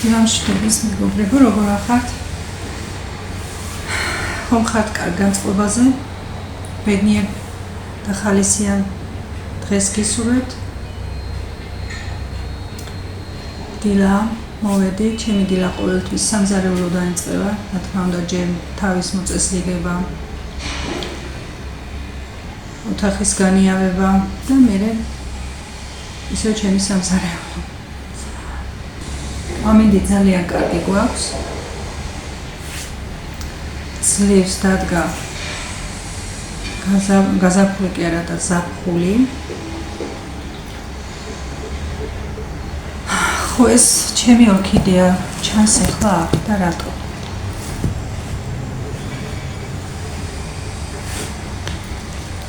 დილამშვიდობის მეგობრებო, როგორ ახართ? ხომ ხართ კარგ განწყობაზე? ბედნიერ და ხალისიან დღეს გისურვებთ. დილა, მოვედი, ჩემი დილა ყოველთვის სამზარეულო დაიწყება, რა თქმა უნდა, ჯერ თავის მოწესრიგება, ოთახის განიავება და მერე ისევ ჩემი სამზარეულო. ამინდი ძალიან კარგი გვაქვს. ძლივს დადგა გაზაფხული კი არა და ზაფხული. ხო ეს ჩემი ორქიდეა ჩანს ახლა და რატო?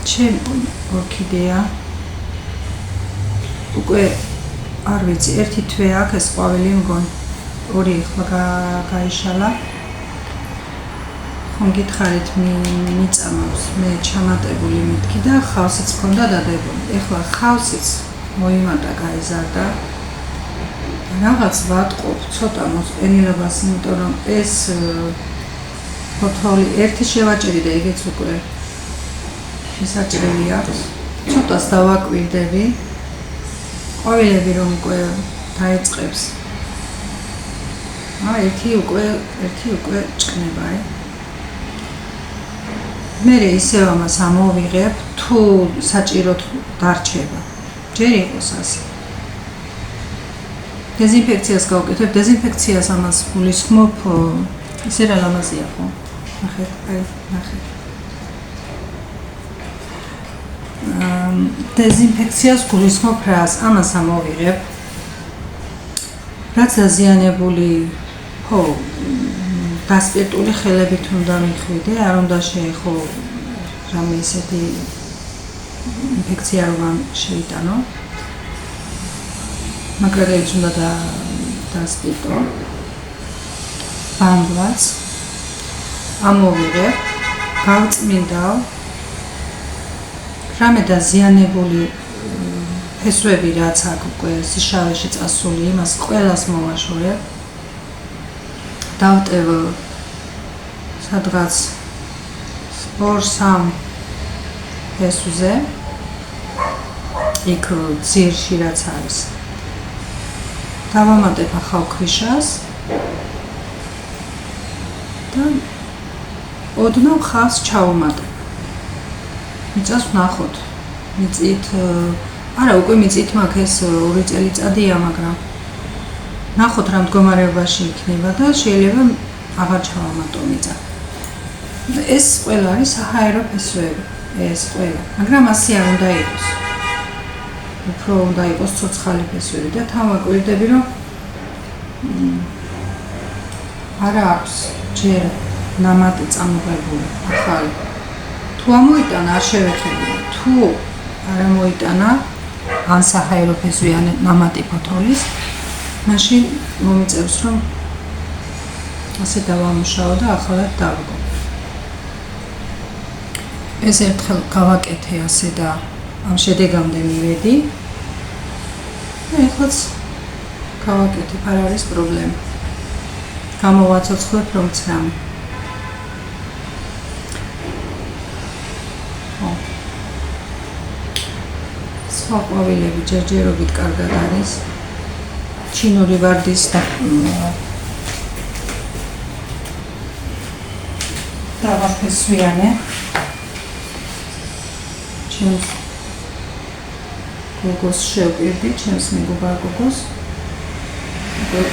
ჩემი ორქიდეა უკვე არ ვიცი, ერთი თვე აქვს ეს ყვავილი მგონი, ორი ახლა გაიშალა. ხომ გითხარით მიწამავს, მე ჩამატებული მეთქი და ხავსიც მქონდა დადებული. ეხლა ხავსიც მოიმატა, გაიზარდა. რაღაც ვატყობ, ცოტა მოსყენილებას, იმიტომ რომ ეს ფოთოლი ერთი შევაჭერი და ეგეც უკვე შესაჭრელი აქვს. ცოტას დავაკვირდები. ყვავილები რომ უკვე დაიწყებს. ერთი უკვე ჭკნება, მერე ისევ ამას ამოვიღებ, თუ საჭიროდ დარჩება. ჯერ იყოს ასე. დეზინფექციას გავუკეთებ, დეზინფექციას ამას გულისხმობ, ისე რა ლამაზია ხო? ნახეთ, ნახეთ. დეზინფექციას გულისხმობ რას? ამას ამოვიღებ. რაც დაზიანებული, ხო, დასპირტული ხელებით უნდა მიხვიდე, არ უნდა შეეხო რამე ისეთი ინფექცია რომ შეიტანო. მაგრადაც უნდა დასპირტო. ბამბლაც ამოვიღებ, გავწმინდავ. რამე დაზიანებული ფესვები რაც აქვს უკვე სიშავეში წასული, იმას ყველას მოვაშორებ. დავტევ სადღაც 2-3 ფესვზე, იქ ძირში რაც არის. დავამატებ ახალ ქვიშას და ოდნავ ხავს ჩავუმატებ. მიწას ვნახოთ. მიწით არა, უკვე მიწით მაქვს ეს 2 წელიწადია, მაგრამ ნახოთ რა მდგომარეობაში იქნება და შეიძლება აღარ ჩავამატო მიწა. ეს ყველა არის საჰაერო ფესვები, ეს ყველა, მაგრამ ასე არ უნდა იყოს. უფრო უნდა იყოს ცოცხალი ფესვები და თავაკვირდები რომ არა აქვს ჯერ ნამატი წამოღებული ახალი. თუ ამოიტანა არ შევეხებია, თუ არ ამოიტანა ან საჰაერო ფესვი ან ნამატი ფოთოლის, მაშინ მომიწევს რომ ასე დავამუშაო და ახალად დავგო. ეს ერთხელ გავაკეთე ასე და ამ შედეგამდე მივედი. და ეხლაც გავაკეთებ, არ არის პრობლემა. გამოვაცოცხლებ რომ ცრამი. სხვა ყვავილები ჯერჯერობით კარგად არის. ჩინური ვარდის და დავაფესვიანე. ჩემს გოგოს შევპირდი, ჩემს მეგობარ გოგოს.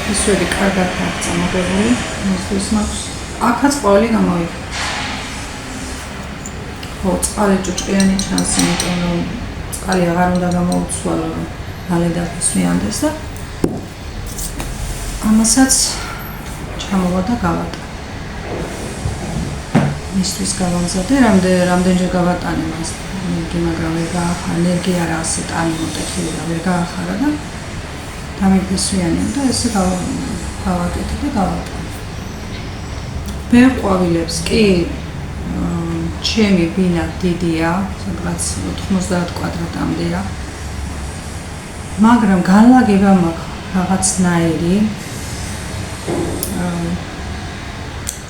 ფესვები კარგად აქვს წამოღებული, მოსვლის მაქვს. აქაც ყვავილი გამოვიდა. ხო, წყალი ჭუჭყიანი ჩანს, იმიტომ რომ წყალი აღარ უნდა გამოუცვალო, რომ მალე დაფესვიანდეს და ამასაც ჩამოვა და გავატა. მისთვის გავამზადე, რამდენჯერ გავატანე მას, მაგრამ ვერ გაახარა, ენერგია რა ასე ტანი მოტეხილი და ვერ გაახარა და დამიფესვიანე და ესე გავაკეთე და გავატანე. ბევრ ყვავილებს კი ჩემი ბინა დიდია, სადღაც 90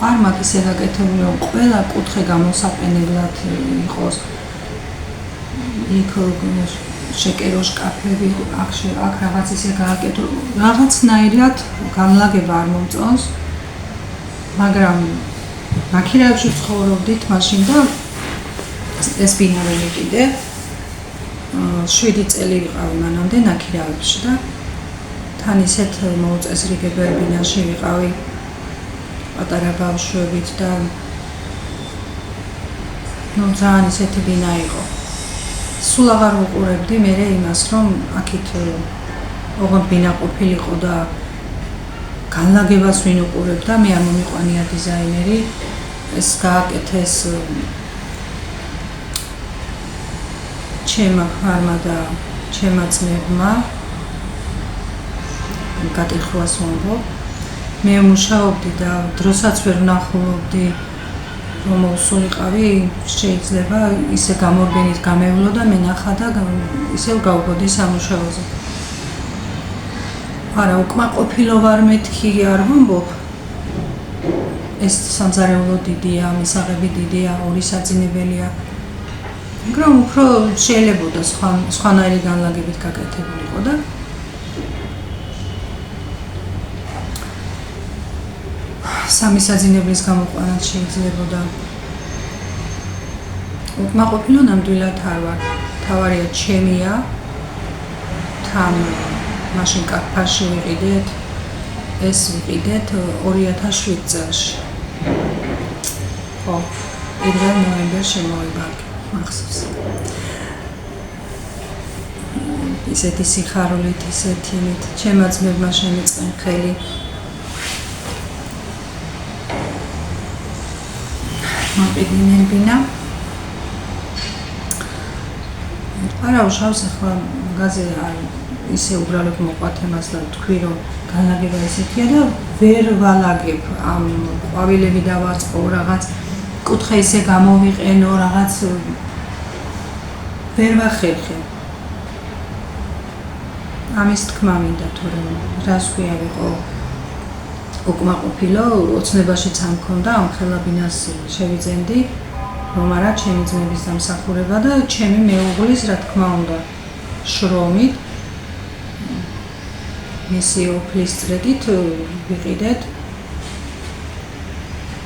არ მაქვს ისე გაკეთებული, რომ ყველა კუთხე გამოსაყენებლად იყოს. იქ შეკერო შკაფები, აქ რაღაც ისე გააკეთო, რაღაცნაირად განლაგება არ მომწონს. მაგრამ ნაქირავებში ცხოვრობდით მაშინ და ეს ბინაველი კიდე 7 წელი ვიყავი მანამდე ნაქირავებში და თან ისეთ მოუწესრიგებელ ბინაში ვიყავი პატარა ბავშვებით და ძალიან ისეთი ბინა იყო. სულ აღარ ვუყურებდი მე იმას, რომ აქეთ ოღონდ ბინა ყოფილიყო და განლაგებას ვინ უყურებდა, მე არ მომიყვანია დიზაინერი, ეს გააკეთეს ჩემმა ხარმა და ჩემმა ძმებმა. გატეხված ვამბობ. მე მუშაობდი და დროსაც ვერ ვნახულობდი, რომ მოსულიყავი, შეიძლება ისე გამორგენით გამევლო და მენახა და ისევ გავგოდი სამუშაოზე. არა, უკმაყოფილო ვარ მეთქი არ ვამბობ. ეს სამზარეულო დიდია, მისაღები დიდია, ორი საძინებელია. მაგრამ უფრო შეიძლებოდა სხვანაირი განლაგებით გაკეთებულიყო და სამი საძინებლის გამოყვანაც შეიძლებოდა. უკმაყოფილო ნამდვილად არ ვარ. თავარია ჩემია. თან მაშინ კაფაში ვიყიდეთ. ეს ვიყიდეთ 2007 წელს. ხო, 1 ნოემბერში მოვიბარგე. მახსოვს. ისეთი სიხარულით, ისეთი მით, ჩემმა ძმებმა შემიწყენ ხელი. მოპედინენ ბინა. არა, უშავს ახლა მაგაზე ისე უბრალოდ მოყვათ ემას და თქვი, რომ განლაგება ისეთია და ვერ ვალაგებ ამ ყვავილები დავაწყო რაღაც კუთხე ისე გამოვიყენო რაღაც ვერ ვახერხე. ამის თქმა მინდა თორემ რას ქვია ვიყო უკმაყოფილო, ოცნებაშიც არ მქონდა ამ ხელაბინას შევიძენდი, რომ არა ჩემი ძმების დამსახურება და ჩემი მეუღლის რა თქმა უნდა შრომით მისი ოფლის წრედით ვიყიდეთ.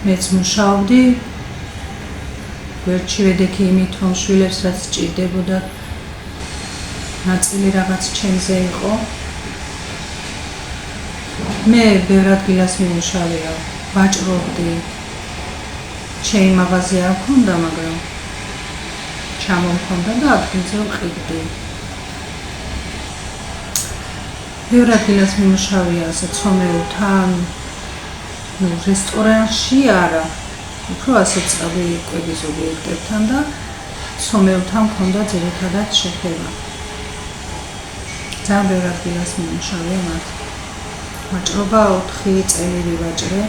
მეც მუშაობდი. ვერ ჩივედექი იმით, რომ შვილებს რაც სჭირდებოდა ნაწილი რაღაც ჩემზე იყო. მე ბევრ ადგილას მიმუშავია, ვაჭრობდი. ჩემი მაღაზია არ მქონდა, მაგრამ ჩამომქონდა და ადგილზე ვყიდდი. ბევრ ადგილას მიმუშავია, ასე ცომეულთან, რესტორანში არა. უფრო ასე წავი კვების ობიექტებთან და ცომეულთან მქონდა ძირითადად შეხება. ძალიან ბევრ ადგილას მიმუშავია მათ. ვაჭრობა 4 წელი ვივაჭრე.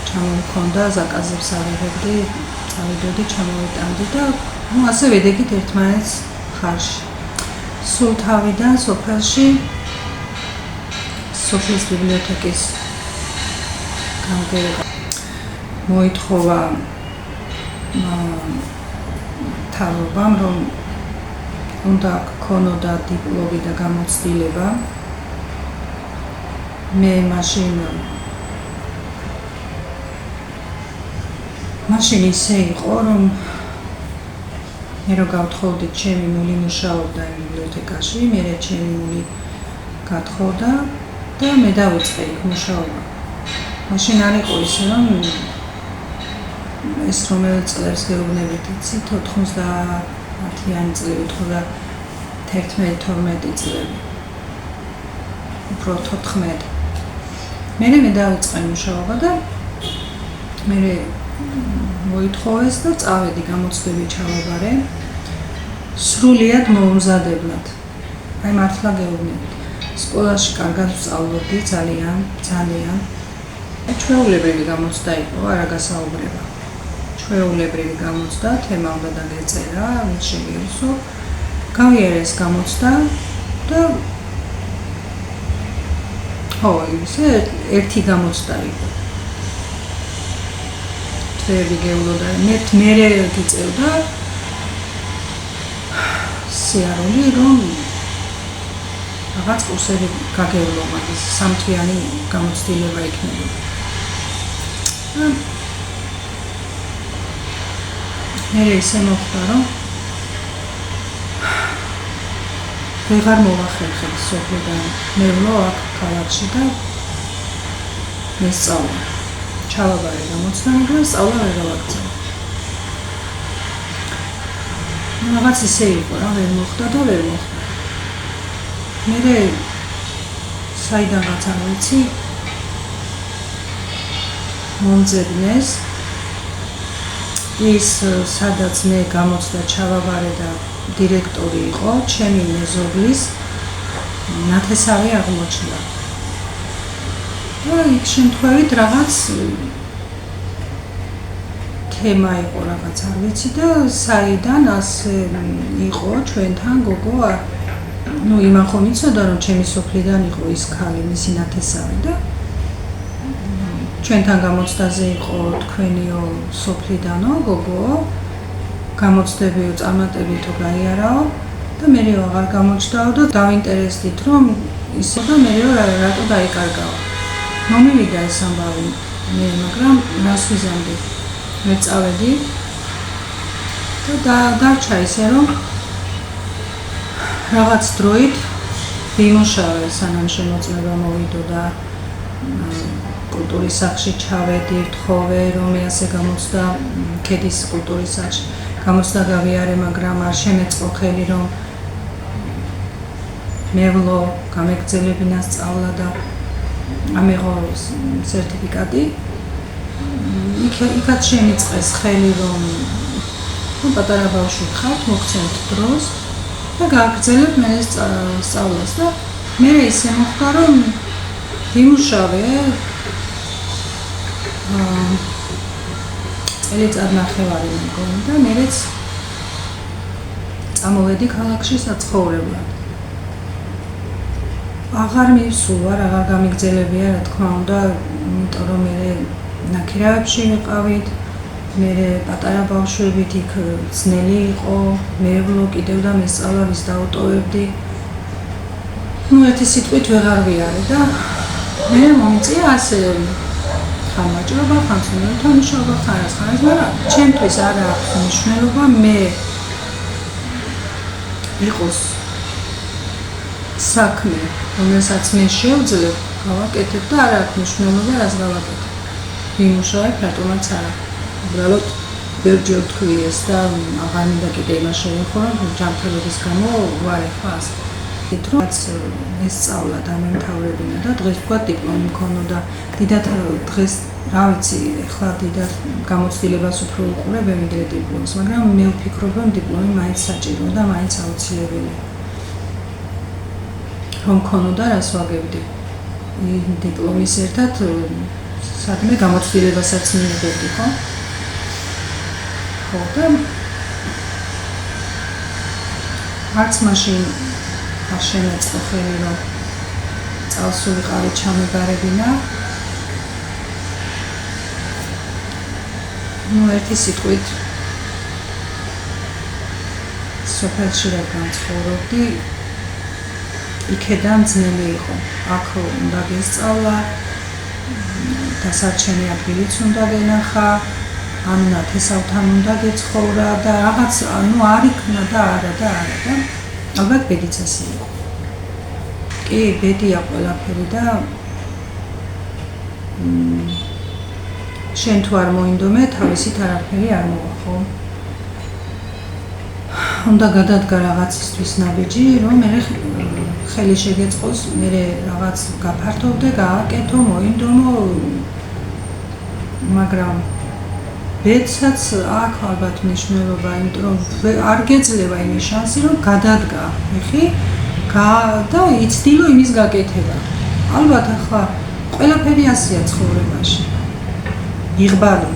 ჩამომქონდა ზაკაზებს ავიღებდი, წავიდოდი, ჩამოვიტანდი და ასე ვედექით ერთმანეთს ხარში. სულ თავიდან სოფელში სოფლის ბიბლიოთეკის გამგეობა მოითხოვა თავობამ, რომ უნდა გქონოდა დიპლომი და გამოცდილება. მე მაშინ ისე იყო, რომ მე რო გავთხოვდი, ჩემი მული მუშაობდა იმ ბიბლიოთეკაში, მე ჩემი მული გათხოვდა და მე დავიწყე იქ მუშაობა. მაშინ არ იყო ისე, რომ ეს რომელიც წლებს გეუბნებით, იცით, 90-იანი წლები, 11-12 წლები. უფრო 14. მე დავიწყე მუშაობა და მე მოითხოვეს და წავედი გამოცდები ჩავაბარე. სრულიად მოუმზადებლად. აი მართლა გეუბნებით. სკოლაში კარგად ვსწავლობდი, ძალიან. ჩვეულებრივი გამოცდა იყო, არა გასაუბრება. ჩვეულებრივი გამოცდა, თემა უნდა დაგეწერა, შეგეუსო. გავიარე ეს გამოცდა და ხო, ისე ერთი გამოცდა იყო. თვეები გეულოდა, მე გიწევდა სიარული, რომ რაღაც კურსები გაგევლო, მაგის სამთვიანი გამოცდილება იქნებოდა. მე ისე მოხდა, რომ ვეღარ მოვახერხებ სოფლიდან მევლო აქ ქალაქში და მესწავლა. ჩავაბარე გამოცდა, მაგრამ სწავლა ვერ გავაგრძელებდი. რაღაც ისე იყო რა, ვერ მოხდა და ვერ მოხდა. მე საიდანაც არ ვიცი მომძებნეს ის სადაც მე გამოცდა ჩავაბარე და დირექტორი იყო, ჩემი მეზობლის ნათესავი აღმოჩნდა. და იქ შემთხვევით რაღაც თემა იყო რაღაც არ ვიცი და საიდან ასე იყო ჩვენთან გოგო იმან ხომ იცოდა რომ ჩემი სოფლიდან იყო ის ქალი მისი ნათესავი და ჩვენთან გამოცდაზე იყო თქვენიო სოფლიდანო გოგო გამოცდებიო წარმატებითო გაიარაო და მე აღარ გამოჩდაო და დავინტერესდით რომ ისო და მე რატო დაიკარგაო. მომივიდა ეს ამბავი მე, მაგრამ რას ვიზამდი ვერ წავედი და დარჩა ისე რომ რაღაც დროით ვიმუშავე სანამ შემოწმება მოვიდო და კულტურის სახლში ჩავედი, ვთხოვე რომ მე ასე გამოცდა ქედის კულტურის სახლში გამოცდა გავიარე, მაგრამ არ შემეწყო ხელი რომ მევლო გამეგრძელებინა სწავლა და ამიღო სერტიფიკატი. იქაც შემიწყეს ხელი რომ პატარა ბავშვი ხართ, მოგცემთ დროს და გააგრძელებთ მე სწავლას და მე ისე მოხდა რომ ვიმუშავე წელიწად ნახევარი მგონი და მერეც წამოვედი ქალაქში საცხოვრებლად. აღარ მივსულა, აღარ გამიგრძელებია რა თქმა უნდა, იმიტომ რომ მე ნაქირავებში ვიყავით, მე პატარა ბავშვებით იქ ძნელი იყო, მე ვლო კიდევ და მესწავლა ვის დაუტოვებდი. ერთი სიტყვით ვეღარ ვიარე და მე მომიწია ასე ხანმაჭრობა, ხანძრუნველთა მუშაობა, ხანას, მაგრამ ჩემთვის არ აქვს მნიშვნელობა მე იყოს საქმე, რომელსაც მე შევძლებ, გავაკეთებ და არ აქვს მნიშვნელობა რას გავაკეთებ. ვიმუშავებ, რატომაც არა. უბრალოდ ბევრჯერ ვთქვი ეს და აღარ მინდა კიდე იმას შევეხო, რომ ჯანმრთელობის გამო ვარ ეხლა ასე. თვითონაც ესწავლა და მემთავრებინა და დღეს ვთქვათ დიპლომი მქონოდა. დიდად დღეს რა ვიცი, ეხლა დიდად გამოცდილებას უფრო უყურებ ვიდრე დიპლომს, მაგრამ მე ვფიქრობ, რომ დიპლომი მაინც საჭიროა და მაინც აუცილებელია. რომ მქონოდა რას ვაგებდი. დიპლომის ერთად სადმე გამოცდილებასაც მიიღებდი, ხო? ხო და არც მაშინ არ შემეწყო ხელი რომ წელს ვიყავი ჩამებარებინა. ერთი სიტყვით სოფელში რა განცხოვრობდი, იქედან ძნელი იყო. აქ უნდა გესწავლა, დასარჩენი ადგილიც უნდა გენახა, ანუ ნათესავთან უნდა გეცხოვრა და რაღაც არ იქნა და არა და ალბათ ბედიც ასე იყო. კი, ბედია ყველაფერი და შენ თუ არ მოინდომე, თავისით არაფერი არ მოვა, ხო? უნდა გადადგა რაღაცისთვის ნაბიჯი, რომ მე ხელი შეგეწყოს, მე რაღაც გაფართოვდე, გააკეთო, მოინდომო, მაგრამ ბედსაც აქვს ალბათ მნიშვნელობა, იმიტომ რომ არ გეძლევა იმის შანსი, რომ გადადგა ხი და იცდილო იმის გაკეთება. ალბათ ახლა ყველაფერი ასეა ცხოვრებაში. იღბალი.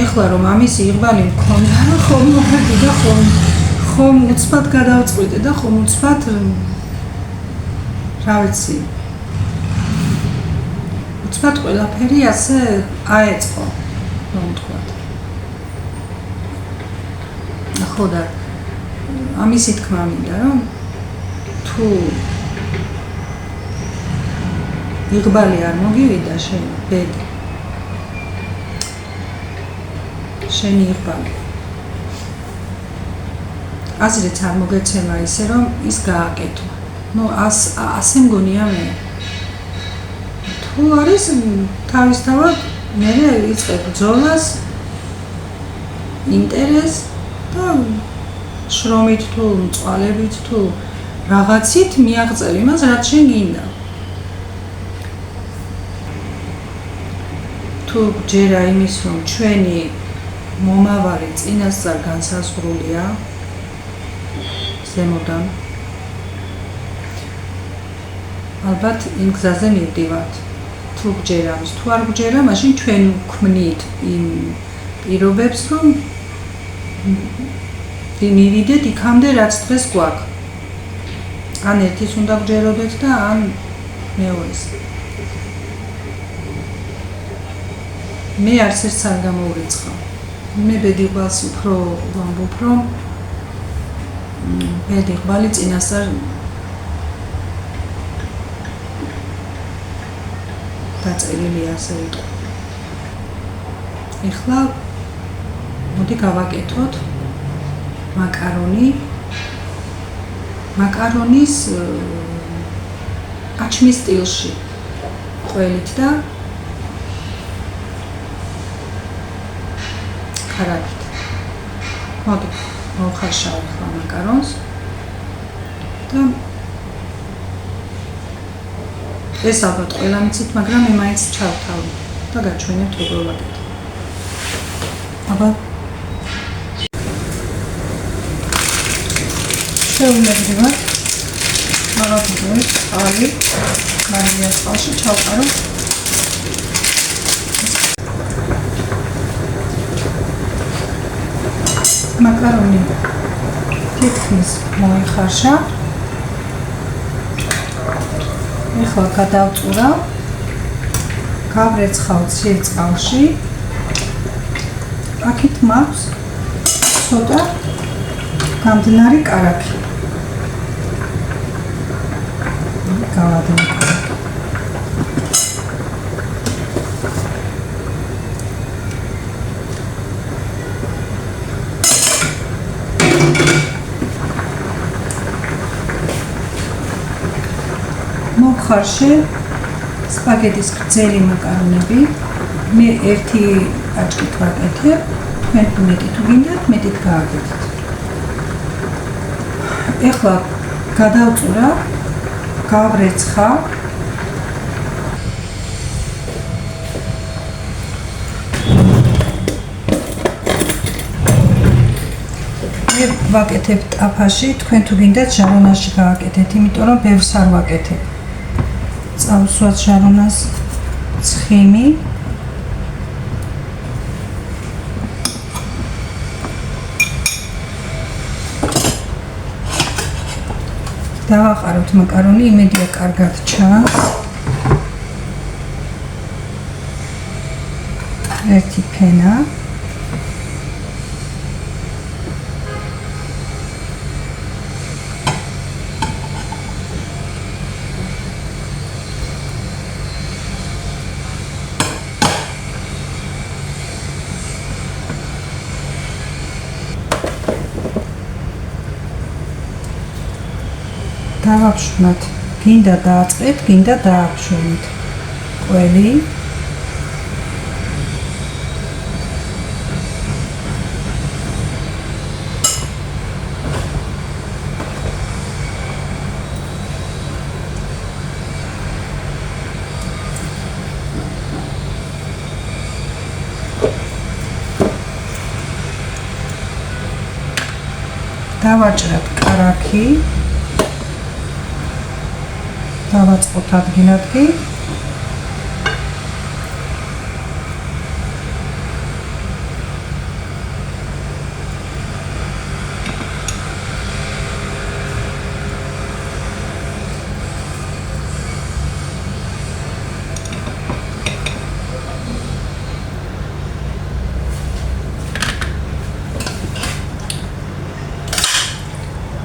ეხლა რომ ამისი იღბალი მქონდა, ხომ მოვედი და ხომ უცბად გადავწყვიტე და ხომ უცბად რა ვიცი. უცბად ყველაფერი ასე აეწყო, რომ ვთქვათ. ხო და ამისი თქმა მინდა, რომ თუ იღბალი არ მოგივიდა შენ ბედი. შენი იღბალი. აზრიც არ მოგეცემა ისე, რომ ის გააკეთო. ნუ ასე მგონია მე. თუ არის თავისთავად მე იწყებ ბრძოლას, ინტერესს და შრომით თუ მწვალებით თუ რაღაცით მიაღწევ იმას, რაც შენ გინდა. თუ ჯერა იმის, რომ ჩვენი მომავალი წინასწარ განსაზღვრულია ზემოდან, ალბათ იმ გზაზე მივდივართ. თუ გჯერა ამის, თუ არ გჯერა, მაშინ ჩვენ ვქმნით იმ პირობებს, რომ მივიდეთ იქამდე, რაც დღეს გვაქვს. ან ერთის უნდა გჯეროდეთ და ან მეორეს. მე არც ერთს არ გამოვრიცხავ. მე ბედიღბალს უფრო ვამბობ, რომ ბედიღბალი წინასწარ დაწერილი ასე იყო. ეხლა მოდი გავაკეთოთ მაკარონის აჩმის სტილში ყველით და ხარაკით. მოდი მოვხარშავ ახლა მაკარონს და ეს ალბათ ყველა მიცით, მაგრამ მე მაინც ჩავთავი და გაჩვენებთ როგორ ვაკეთებ. აბა შეუნებრივად მაღალბუდოების წყალი მარილიან წყალში ჩავყარო. მაკარონი თითქმის მოიხარშა. ეხლა გადავწურავ, გავრეცხავ ცივ წყალში. აქეთ მაქვს ცოტა გამდნარი კარაქი. გავადნე კარაქი. მოვხარშე სპაგეთის გრძელი მაკარონები. მე ერთი პაჭკით ვაკეთებ, თქვენ მეტი თუ გინდათ, მეტით გააკეთეთ. ეხლა გადავწურავ, გავრეცხავ. მე ვაკეთებ ტაფაში, თქვენ თუ გინდათ ჟარონაში გააკეთეთ, იმიტომ რომ ბევრს არ ვაკეთებ. წავსვათ ჟარონას ცხიმი. დავაყაროთ მაკარონი, იმედია კარგად ჩანს. ერთი ფენა. დავაფშვნათ, გინდა დააწყეთ, გინდა დააფშვნით ყველი. დავაჭრათ კარაქი. დავაწყოთ ადგილ-ადგილ.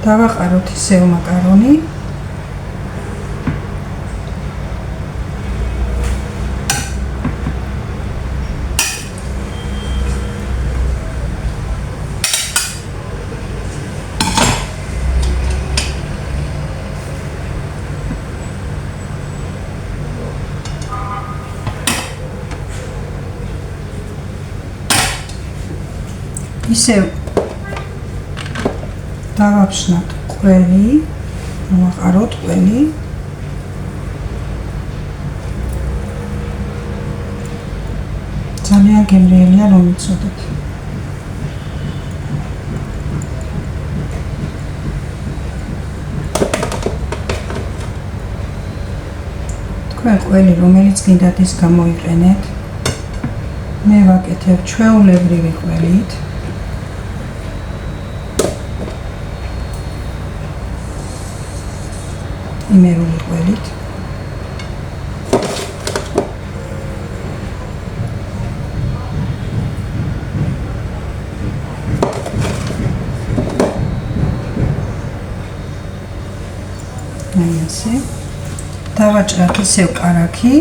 დავაყაროთ ისევ მაკარონი. ისევ დავაფშნათ ყველი, დავაყაროთ ყველი. ძალიან გემრიელია რომ იცოდეთ. თქვენ ყველი რომელიც გინდათ ის გამოიყენეთ. მე ვაკეთებ ჩვეულებრივი ყველით. იმერული ყველით. აი ასე. დავაჭრათ ისევ კარაქი.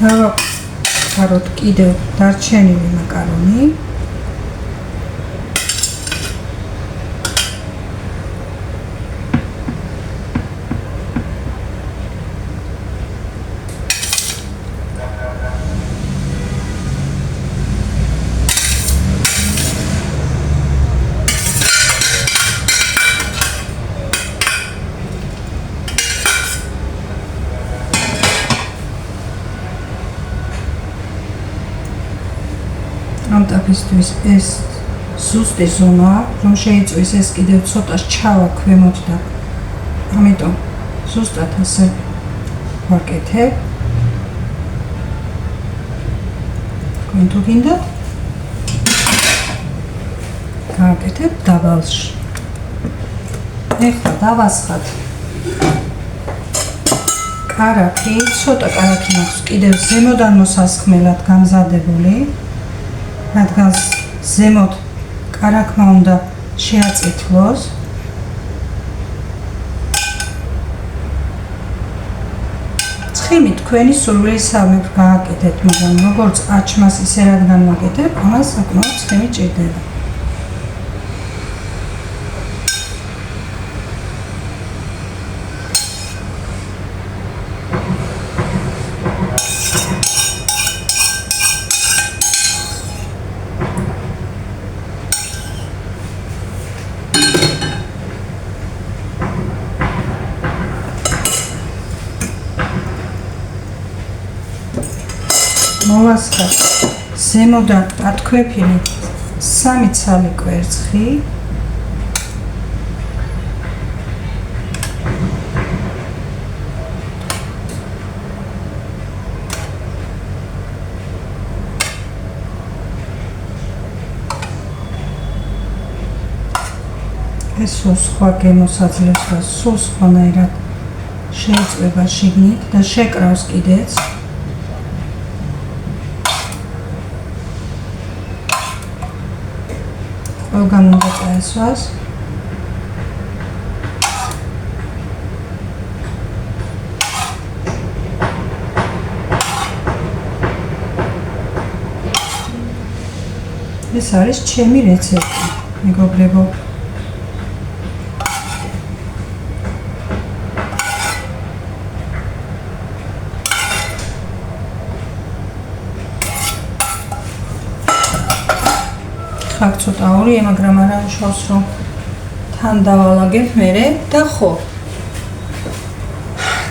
დავაყაროთ კიდევ დარჩენილი მაკარონი. ამ ტაფისთვის ეს ზუსტი ზონაა, რომ შეიწვის ეს კიდევ ცოტა ჩავა ქვემოთ და ამიტომ ზუსტად ასე ვაკეთებ. თქვენ თუ გინდათ გავაკეთებ დაბალში. ეხლა დავასხათ კარაქი, ცოტა კარაქი მაქვს კიდევ ზემოდან მოსასხმელად გამზადებული. რადგან ზემოთ კარაქმა უნდა შეაწითლოს. ცხიმი თქვენი სურვილისამებრ გააკეთეთ, მაგრამ როგორც აჩმას ისე რადგან ვაკეთებ, ამას საკმაოდ ცხიმი ჭირდება. მოვასხათ ზემოდან ატქვეფილი 3 ცალი კვერცხი. ეს სხვა გემოსაძლევს და სულ სხვანაირად შეიწვება შიგნით და შეკრავს კიდეც. ყველგან უნდა წაესვას. ეს არის ჩემი რეცეპტი, მეგობრებო. აქ ცოტა ორია, მაგრამ არა უშავს რომ თან დავალაგებ მერე და ხო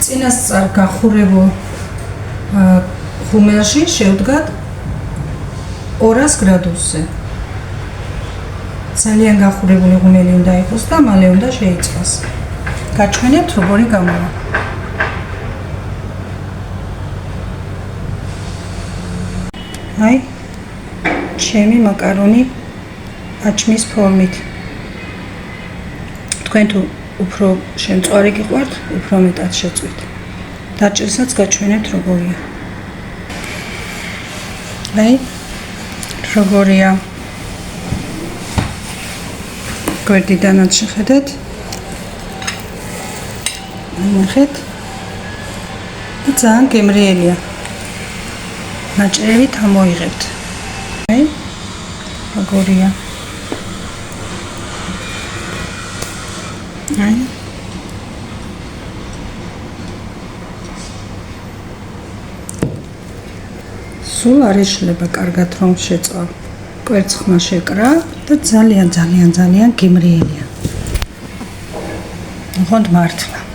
წინასწარ გახურებულ ღუმელში შევდგათ 200 გრადუსზე. ძალიან გახურებული ღუმელი უნდა იყოს და მალე უნდა შეიწყოს. გაჩვენებთ როგორი გამოვა. აი ჩემი მაკარონი აჩმის ფორმით. თქვენ თუ უფრო შემწვარი გიყვართ, უფრო მეტად შეწვით. დაჭერსაც გაჩვენებთ როგორია. აი როგორია. გვერდიდანაც შეხედეთ. ნახეთ. ძალიან გემრიელია. ნაჭრევით ამოიღებთ. აი როგორია. აი სულ არ ეშლება კარგად რომ შეწვა. კვერცხმა შეკრა და ძალიან გემრიელია. ოღონდ მართლა